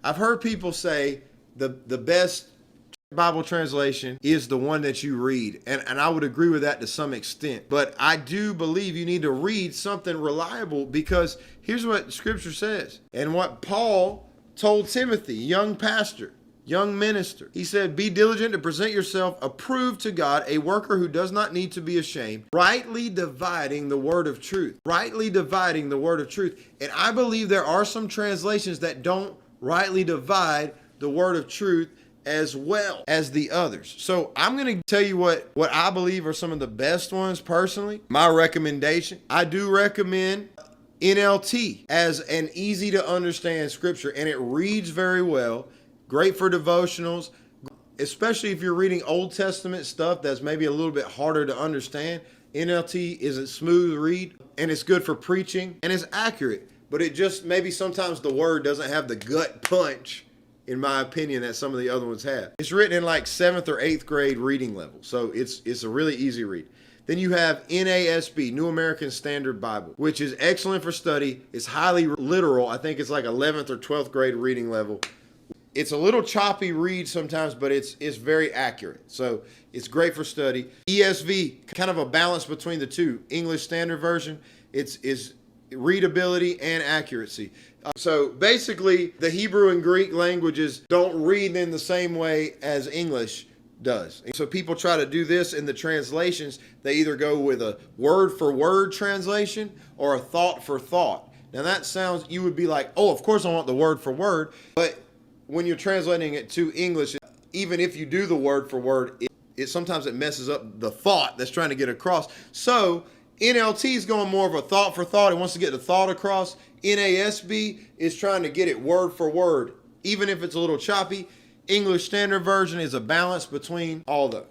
I've heard people say the best Bible translation is the one that you read. And I would agree with that to some extent. But I do believe you need to read something reliable, because here's what Scripture says. And what Paul told Timothy, young pastor, young minister. He said, be diligent to present yourself approved to God, a worker who does not need to be ashamed, rightly dividing the word of truth. Rightly dividing the word of truth. And I believe there are some translations that don't rightly divide the word of truth as well as the others. So I'm going to tell you what I believe are some of the best ones personally. My recommendation, I do recommend NLT as an easy to understand scripture, and it reads very well. Great for devotionals, especially if you're reading Old Testament stuff that's maybe a little bit harder to understand. NLT is a smooth read, and it's good for preaching, and it's accurate, but it just maybe sometimes the word doesn't have the gut punch, in my opinion, that some of the other ones have. It's written in like 7th or 8th grade reading level, so it's a really easy read. Then you have NASB, New American Standard Bible, which is excellent for study. It's highly literal. I think it's like 11th or 12th grade reading level. It's a little choppy read sometimes, but it's very accurate. So it's great for study. ESV, kind of a balance between the two. English Standard Version, it's readability and accuracy. So basically, the Hebrew and Greek languages don't read in the same way as English does. So people try to do this in the translations. They either go with a word for word translation or a thought for thought. Now that sounds, you would be like, oh, of course I want the word for word. But when you're translating it to English, even if you do the word for word, it sometimes it messes up the thought that's trying to get across. So NLT is going more of a thought for thought. It wants to get the thought across. NASB is trying to get it word for word, even if it's a little choppy. English Standard Version is a balance between all those.